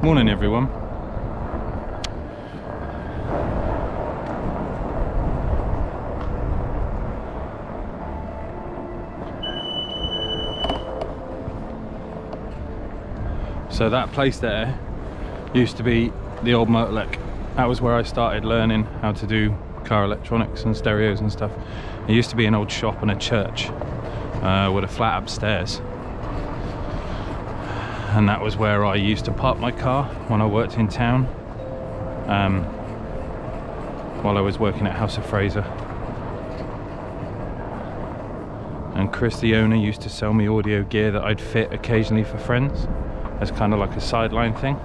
Morning everyone. So that place there used to be the old Motorlek. That was where I started learning how to do car electronics and stereos and stuff. It used to be an old shop and a church with a flat upstairs. And that was where I used to park my car when I worked in town, while I was working at House of Fraser. And Chris, the owner, used to sell me audio gear that I'd fit occasionally for friends as kind of like a sideline thing.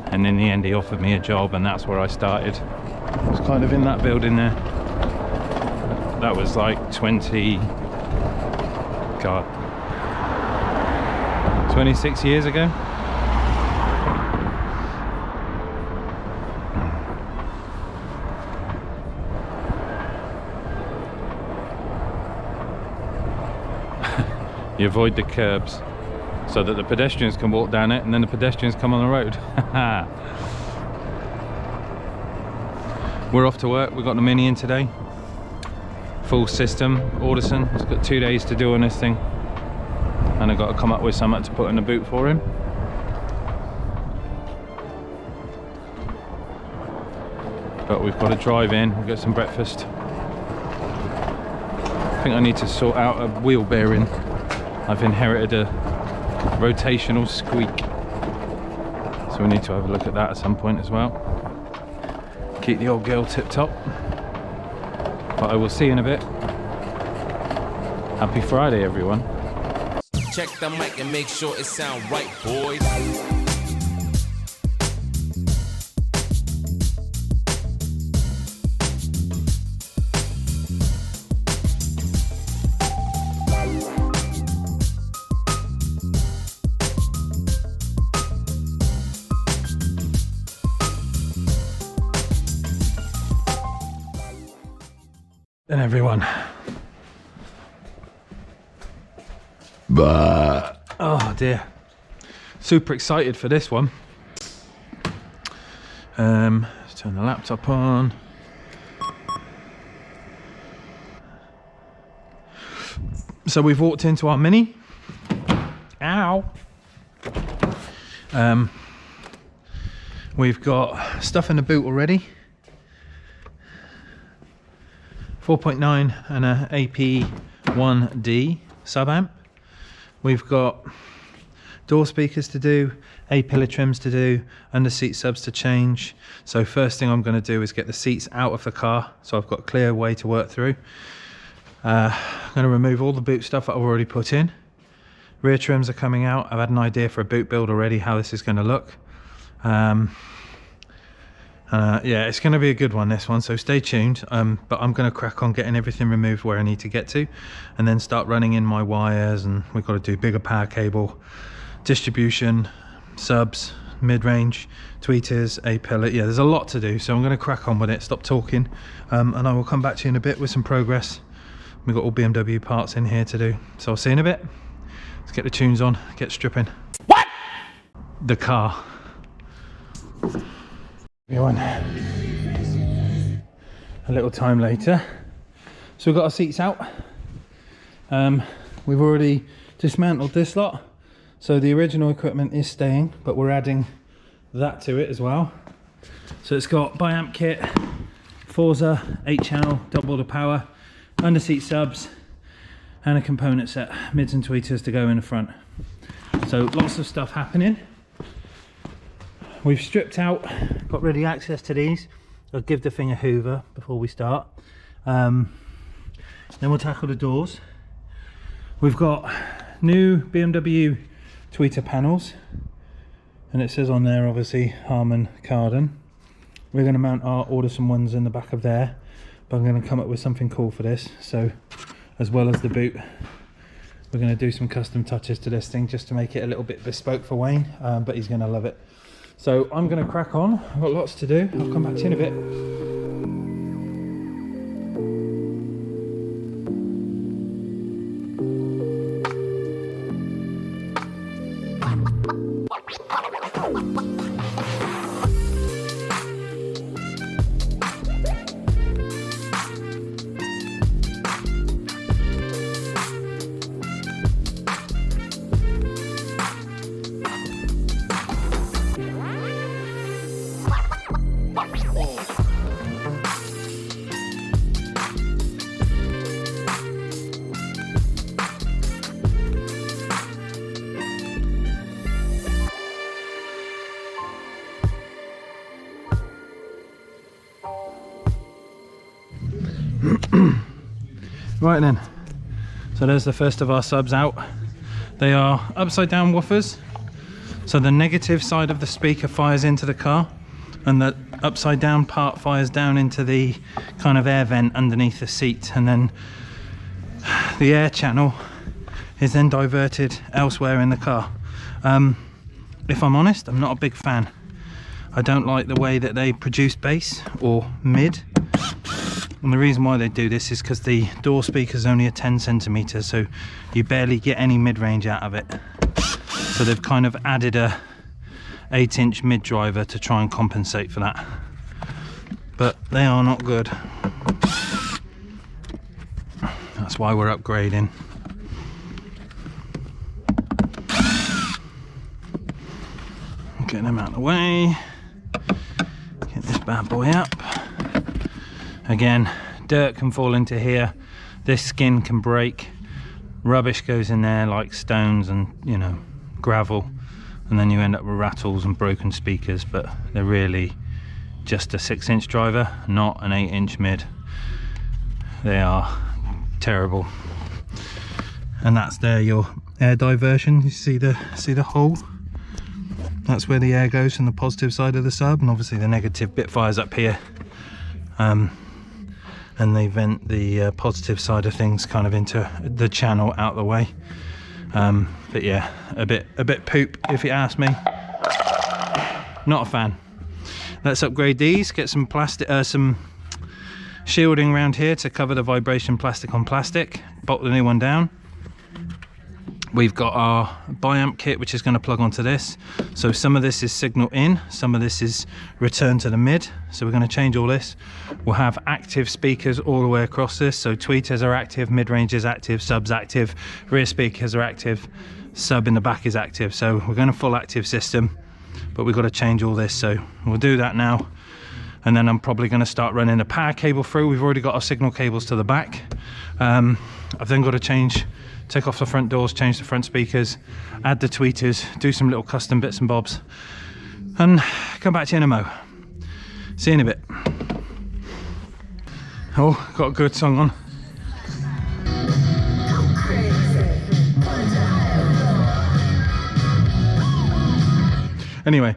And in the end he offered me a job, and that's where I started. It was kind of in that building there. That was like 26 years ago. You avoid the curbs so that the pedestrians can walk down it, and then the pedestrians come on the road. We're off to work. We've got the Mini in today. Full system, AUDISON. It's got 2 days to do on this thing. And I've got to come up with something to put in the boot for him. But we've got to drive in, we'll get some breakfast. I think I need to sort out a wheel bearing. I've inherited a rotational squeak. So we need to have a look at that at some point as well. Keep the old girl tip top. But I will see you in a bit. Happy Friday, everyone. Check the mic and make sure it sound right, boys. And everyone. But oh dear, super excited for this one. Let's turn the laptop on. So we've walked into our Mini. Ow. We've got stuff in the boot already. 4.9 and a AP1D sub amp. We've got door speakers to do, A-pillar trims to do, under seat subs to change. So first thing I'm going to do is get the seats out of the car, so I've got a clear way to work through. I'm going to remove all the boot stuff that I've already put in. Rear trims are coming out. I've had an idea for a boot build already, how this is going to look. Yeah, it's going to be a good one, this one, so stay tuned. But I'm going to crack on getting everything removed where I need to get to, and then start running in my wires, and we've got to do bigger power cable, distribution, subs, mid-range, tweeters, A-pillar. Yeah, there's a lot to do, so I'm going to crack on with it, stop talking, and I will come back to you in a bit with some progress. We've got all BMW parts in here to do, so I'll see you in a bit. Let's get the tunes on, get stripping. What? The car. Everyone, a little time later, so we've got our seats out. We've already dismantled this lot, so the original equipment is staying, but we're adding that to it as well. So it's got bi-amp kit, Forza, 8-channel, double the power, under seat subs, and a component set, mids and tweeters to go in the front. So lots of stuff happening. We've stripped out, got ready access to these. I'll give the thing a hoover before we start. Then we'll tackle the doors. We've got new BMW tweeter panels, and it says on there obviously Harman Kardon. We're going to mount our AUDISON ones in the back of there, but I'm going to come up with something cool for this. So as well as the boot, we're going to do some custom touches to this thing just to make it a little bit bespoke for Wayne, but he's going to love it. So I'm going to crack on. I've got lots to do. I'll come back to you in a bit. Right then, so there's the first of our subs out. They are upside down woofers, so the negative side of the speaker fires into the car and the upside down part fires down into the kind of air vent underneath the seat, and then the air channel is then diverted elsewhere in the car. If I'm honest, I'm not a big fan. I don't like the way that they produce bass or mid, and the reason why they do this is because the door speaker is only a 10 centimeters, so you barely get any mid-range out of it. So they've kind of added a 8-inch mid driver to try and compensate for that, but they are not good. That's why we're upgrading. Get them out of the way. Get this bad boy up. Again, dirt can fall into here. This skin can break. Rubbish goes in there like stones and, you know, gravel, and then you end up with rattles and broken speakers. But they're really just a 6-inch driver, not an 8-inch mid. They are terrible. And that's there your air diversion. You see the hole? That's where the air goes from the positive side of the sub, and obviously the negative bit fires up here, and they vent the positive side of things kind of into the channel out the way. But yeah, a bit poop if you ask me. Not a fan. Let's upgrade these. Get some plastic, some shielding around here to cover the vibration plastic on plastic. Bolt the new one down. We've got our biamp kit, which is going to plug onto this. So some of this is signal in, some of this is return to the mid. So we're going to change all this. We'll have active speakers all the way across this. So tweeters are active, mid-range is active, subs active, rear speakers are active, sub in the back is active. So we're going to full active system, but we've got to change all this. So we'll do that now. And then I'm probably going to start running a power cable through. We've already got our signal cables to the back. I've then got to take off the front doors, change the front speakers, add the tweeters, do some little custom bits and bobs, and come back to you in a mo. See you in a bit. Oh, got a good song on. Anyway,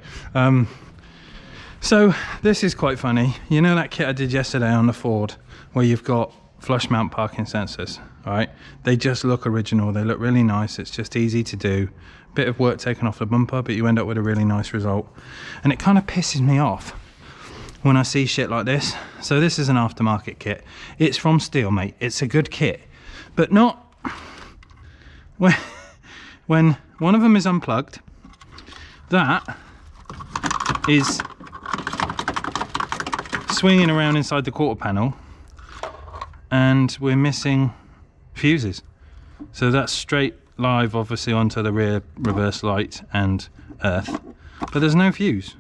so this is quite funny. You know that kit I did yesterday on the Ford, where you've got flush mount parking sensors? All right, they just look original, they look really nice, it's just easy to do, bit of work taken off the bumper, but you end up with a really nice result. And it kind of pisses me off when I see shit like this. So this is an aftermarket kit, it's from Steel, mate, it's a good kit, but not when one of them is unplugged, that is swinging around inside the quarter panel, and we're missing fuses. So that's straight live obviously onto the rear reverse light and earth, but there's no fuse.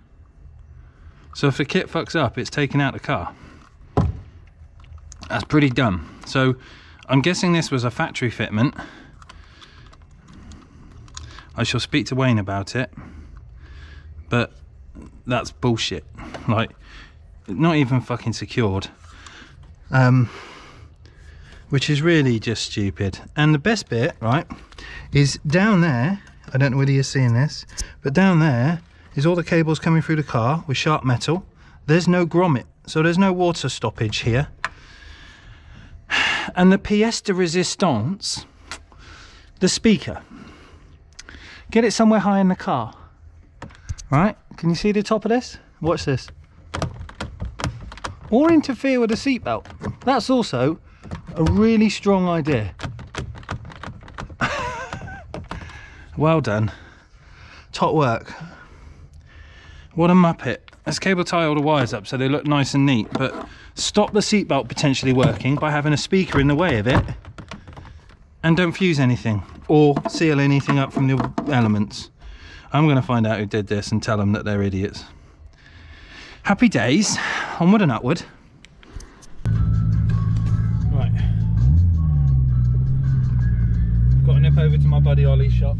So if the kit fucks up, it's taken out the car. That's pretty dumb. So I'm guessing this was a factory fitment. I shall speak to Wayne about it, but that's bullshit. Like, not even fucking secured. Which is really just stupid. And the best bit, right, is down there, I don't know whether you're seeing this, but down there is all the cables coming through the car with sharp metal. There's no grommet, so there's no water stoppage here. And the pièce de résistance, the speaker. Get it somewhere high in the car. Right, can you see the top of this? Watch this. Or interfere with the seatbelt. That's also a really strong idea. Well done. Top work. What a muppet. Let's cable tie all the wires up so they look nice and neat, but stop the seatbelt potentially working by having a speaker in the way of it, and don't fuse anything or seal anything up from the elements. I'm going to find out who did this and tell them that they're idiots. Happy days. Onward and upward. Got to nip over to my buddy Ollie's shop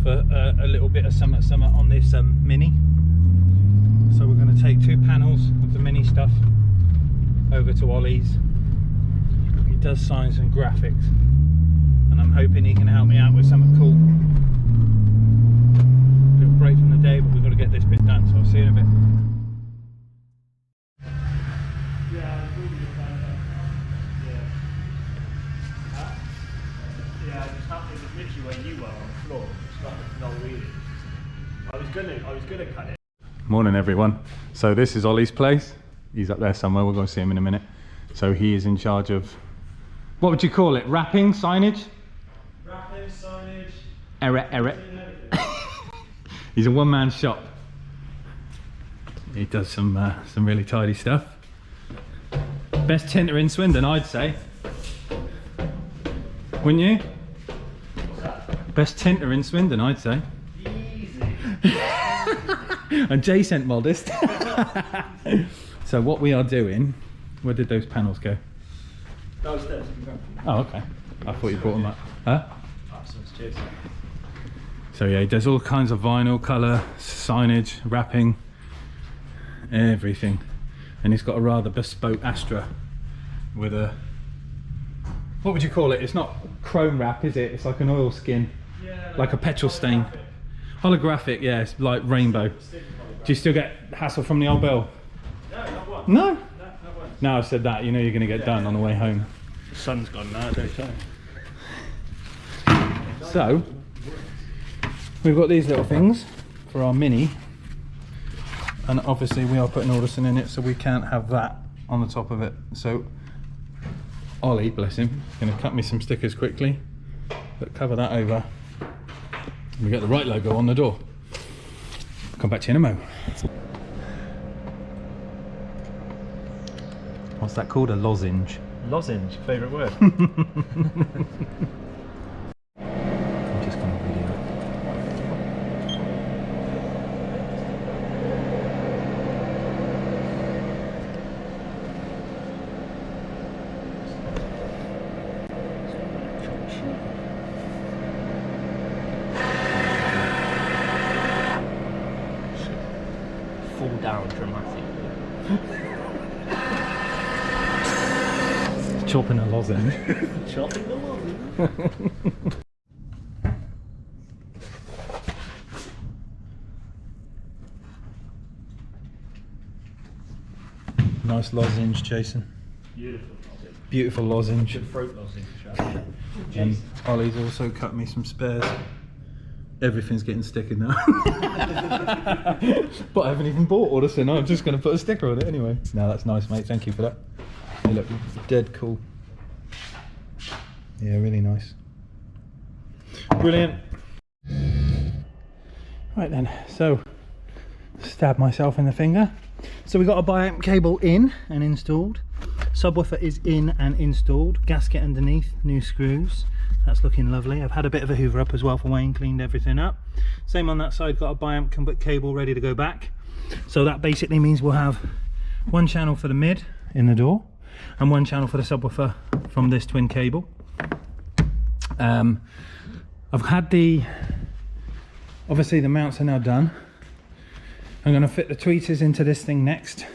for a little bit of summer on this Mini. So we're going to take 2 panels of the Mini stuff over to Ollie's. We does signs and graphics, and I'm hoping he can help me out with something cool. A little break from the day, but we've got to get this bit done, so I'll see you in a bit. Yeah, it just happened. It was literally where you were on the floor. It's like no really. I was gonna cut it. Morning everyone. So this is Ollie's place. He's up there somewhere, we're going to see him in a minute. So he is in charge of, what would you call it, wrapping, signage? Wrapping, signage. Error. He's a one-man shop. He does some really tidy stuff. Best tinter in Swindon, I'd say. Wouldn't you? What's that? Best tinter in Swindon, I'd say. Easy. And Jay sent modest. So what we are doing, where did those panels go? Downstairs. Oh, okay. I thought you brought them up. Huh? Cheers. So yeah, he does all kinds of vinyl, colour, signage, wrapping, everything. And he's got a rather bespoke Astra with a, what would you call it? It's not chrome wrap, is it? It's like an oil skin, Yeah, like a petrol stain. Holographic, yeah, it's like rainbow. Do you still get hassle from the old bill? No, not one. No? No, not one. Now I've said that, you know you're going to get done on the way home. The sun's gone now, don't you? So, we've got these little things for our Mini. And obviously we are putting AUDISON in it, so we can't have that on the top of it. So, Ollie, bless him, is going to cut me some stickers quickly, but cover that over. We get the right logo on the door. Come back to you in a mo. What's that called? A lozenge. Lozenge, favourite word. I'm just going to video it. Fall down dramatically. Chopping a lozenge. Chopping the lozenge. Nice lozenge, Jason. Beautiful lozenge. Beautiful lozenge. Good throat lozenge. And Ollie's also cut me some spares. Everything's getting sticky now. But I haven't even bought AUDISON. I'm just going to put a sticker on it anyway. No, that's nice, mate. Thank you for that. They look dead cool. Yeah, really nice. Brilliant. Right then, so stab myself in the finger. So we got a bi-amp cable in and installed. Subwoofer is in and installed. Gasket underneath, new screws. That's looking lovely. I've had a bit of a hoover up as well for Wayne, cleaned everything up. Same on that side, got a bi-amp cable ready to go back. So that basically means we'll have one channel for the mid in the door and one channel for the subwoofer from this twin cable. I've had obviously the mounts are now done. I'm going to fit the tweeters into this thing next.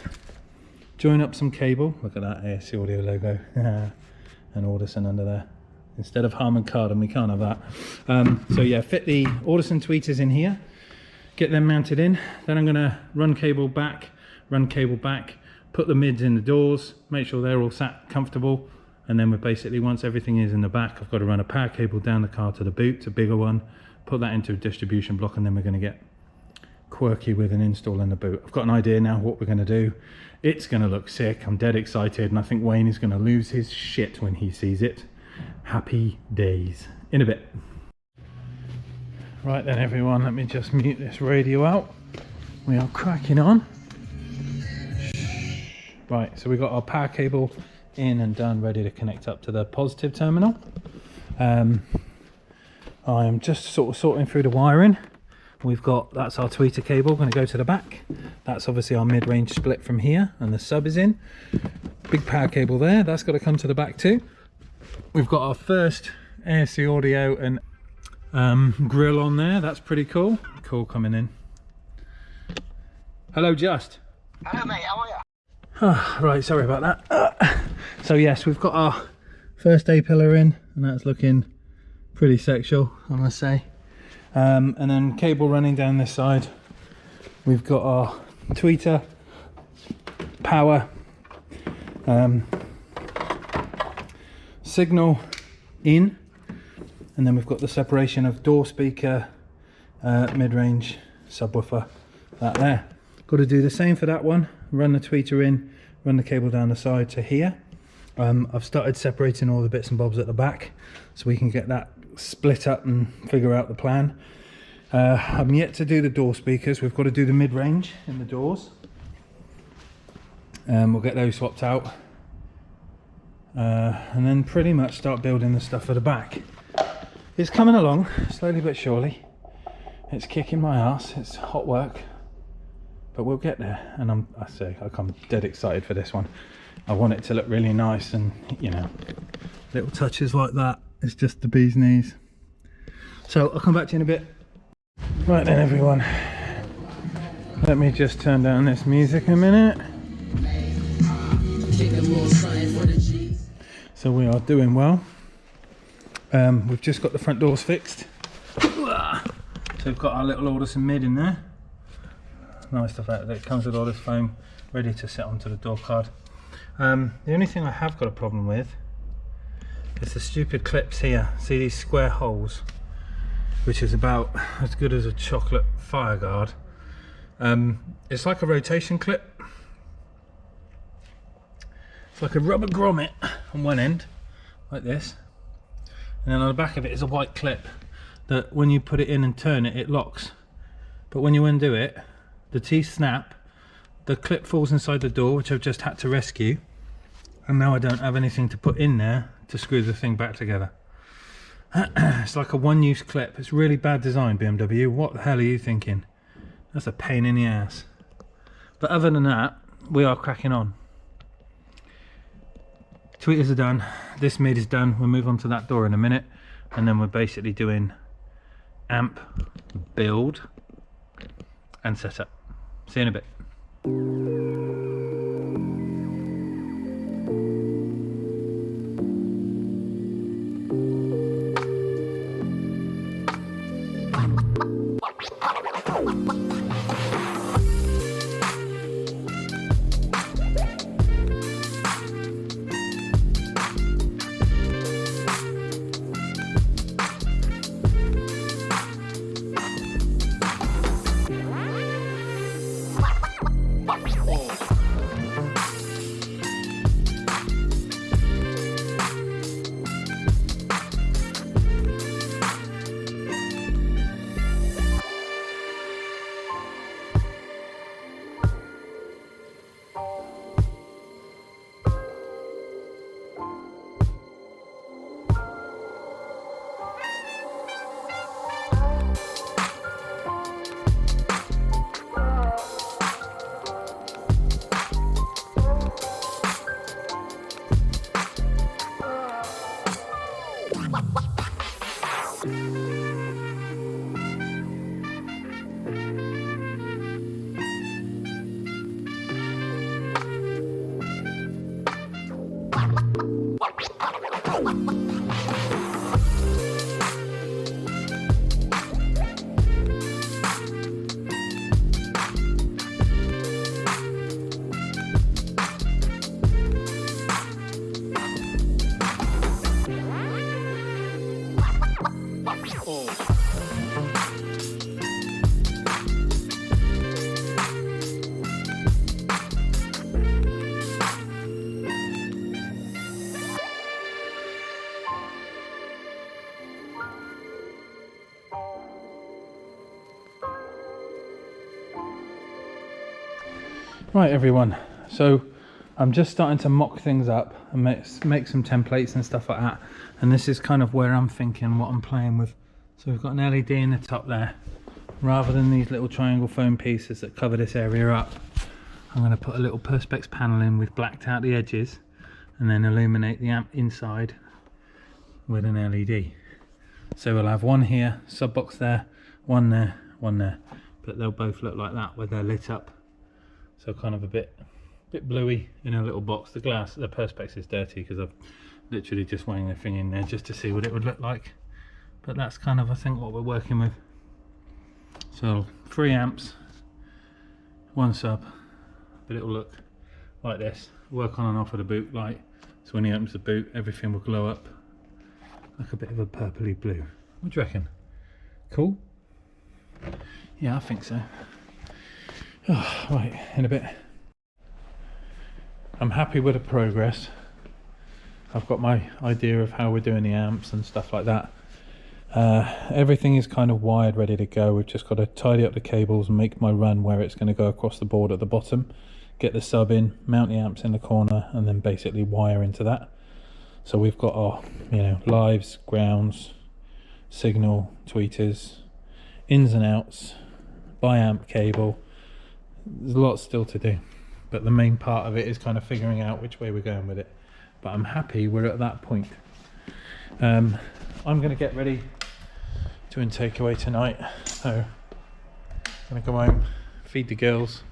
Join up some cable. Look at that ASC Audio logo. And AUDISON under there. Instead of Harman Kardon, we can't have that. So yeah, fit the AUDISON tweeters in here. Get them mounted in. Then I'm going to run cable back, put the mids in the doors, make sure they're all sat comfortable. And then we're basically, once everything is in the back, I've got to run a power cable down the car to the boot, a bigger one, put that into a distribution block, and then we're going to get quirky with an install in the boot. I've got an idea now what we're going to do. It's going to look sick. I'm dead excited, and I think Wayne is going to lose his shit when he sees it. Happy days. In a bit. Right then everyone, let me just mute this radio out. We are cracking on. Right, so we've got our power cable in and done, ready to connect up to the positive terminal. I am just sort of sorting through the wiring. We've got, that's our tweeter cable, going to go to the back. That's obviously our mid-range split from here, and the sub is in. Big power cable there, that's got to come to the back too. We've got our first ASC audio and grill on there, that's pretty cool. Cool coming in. Hello, Just. Hello mate, how are you? Right, sorry about that. So yes, we've got our First A pillar in, and that's looking pretty sexual, I must say. And then cable running down this side. We've got our tweeter, power, signal in, and then we've got the separation of door speaker, mid-range subwoofer, that there. Got to do the same for that one. Run the tweeter in, run the cable down the side to here. I've started separating all the bits and bobs at the back so we can get that split up and figure out the plan. I'm yet to do the door speakers. We've got to do the mid-range in the doors. We'll get those swapped out, and then pretty much start building the stuff for the back. It's coming along slowly but surely. It's kicking my ass. It's hot work, but we'll get there. And I'm dead excited for this one. I want it to look really nice, and you know, little touches like that, it's just the bee's knees. So I'll come back to you in a bit. Right then everyone, let me just turn down this music a minute. So we are doing well. We've just got the front doors fixed. So we've got our little AUDISON mid in there. Nice the fact that it comes with all this foam ready to sit onto the door card. The only thing I have got a problem with is the stupid clips here. See these square holes, which is about as good as a chocolate fire guard. It's like a rotation clip. It's like a rubber grommet on one end, like this, and then on the back of it is a white clip that when you put it in and turn it, it locks. But when you undo it, the teeth snap, the clip falls inside the door, which I've just had to rescue, and now I don't have anything to put in there to screw the thing back together. It's like a one-use clip. It's really bad design, BMW. What the hell are you thinking? That's a pain in the ass. But other than that, we are cracking on. Tweeters are done. This mid is done. We'll move on to that door in a minute, and then we're basically doing amp, build, and setup. See you in a bit. Right everyone, so I'm just starting to mock things up and make some templates and stuff like that, and this is kind of where I'm thinking what I'm playing with. So we've got an LED in the top there. Rather than these little triangle foam pieces that cover this area up, I'm going to put a little perspex panel in with blacked out the edges and then illuminate the amp inside with an LED. So we'll have one here, sub box there, one there, but they'll both look like that where they're lit up. So kind of a bit bluey in a little box. The glass, the perspex is dirty because I've literally just weighing the thing in there just to see what it would look like. But that's kind of, I think, what we're working with. So 3 amps, 1 sub, but it will look like this. Work on and off of the boot light, so when he opens the boot, everything will glow up like a bit of a purpley blue. What do you reckon? Cool? Yeah, I think so. Oh, right, in a bit. I'm happy with the progress. I've got my idea of how we're doing the amps and stuff like that. Everything is kind of wired, ready to go. We've just got to tidy up the cables and make my run where it's going to go across the board at the bottom, get the sub in, mount the amps in the corner, and then basically wire into that. So we've got our, you know, lives, grounds, signal, tweeters, ins and outs, bi-amp cable. There's a lot still to do, but the main part of it is kind of figuring out which way we're going with it. But I'm happy we're at that point. I'm going to get ready to takeaway tonight, so I'm going to go home, feed the girls,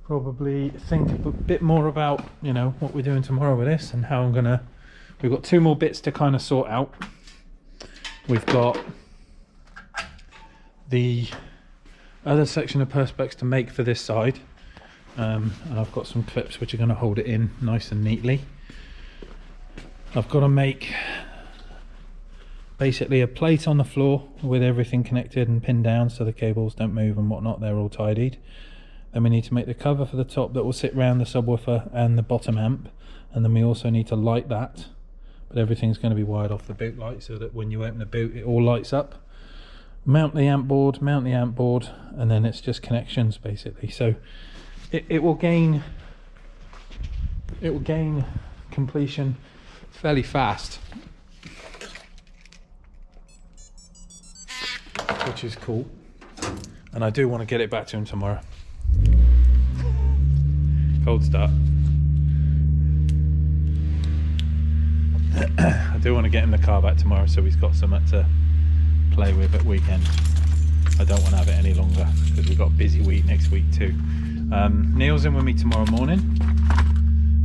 probably think a bit more about, you know, what we're doing tomorrow with this and how I'm gonna. We've got 2 more bits to kind of sort out. We've got the other section of perspex to make for this side, and I've got some clips which are going to hold it in nice and neatly. I've got to make basically a plate on the floor with everything connected and pinned down so the cables don't move and whatnot, they're all tidied. Then we need to make the cover for the top that will sit around the subwoofer and the bottom amp, and then we also need to light that, but everything's going to be wired off the boot light so that when you open the boot it all lights up. Mount the amp board, and then it's just connections basically. So it will gain completion fairly fast, which is cool, and I do want to get it back to him tomorrow. Cold start. I do want to get him the car back tomorrow so he's got something to play with at weekend. I don't want to have it any longer because we've got a busy week next week too. Neil's in with me tomorrow morning.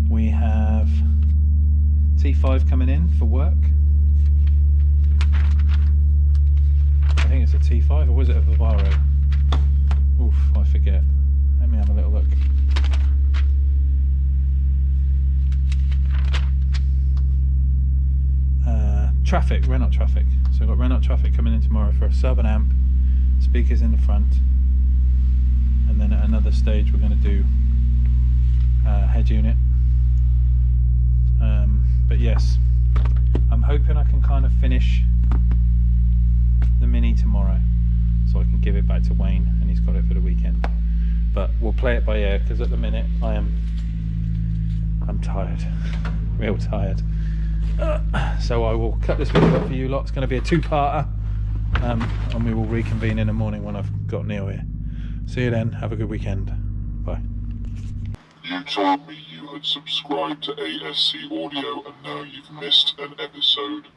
We have T5 coming in for work. I think it's a T5, or was it a Vivaro? Oof, I forget. Let me have a little look. Traffic, Renault Traffic. So we've got Renault Traffic coming in tomorrow for a sub and amp, speakers in the front, and then at another stage we're going to do head unit. But yes, I'm hoping I can kind of finish the Mini tomorrow so I can give it back to Wayne and he's got it for the weekend. But we'll play it by ear because at the minute I'm tired, real tired. So I will cut this video up for you lot. It's going to be a 2-parter, and we will reconvene in the morning when I've got Neil here. See you then, have a good weekend, bye. You told me you had subscribed to ASC Audio and now you've missed an episode.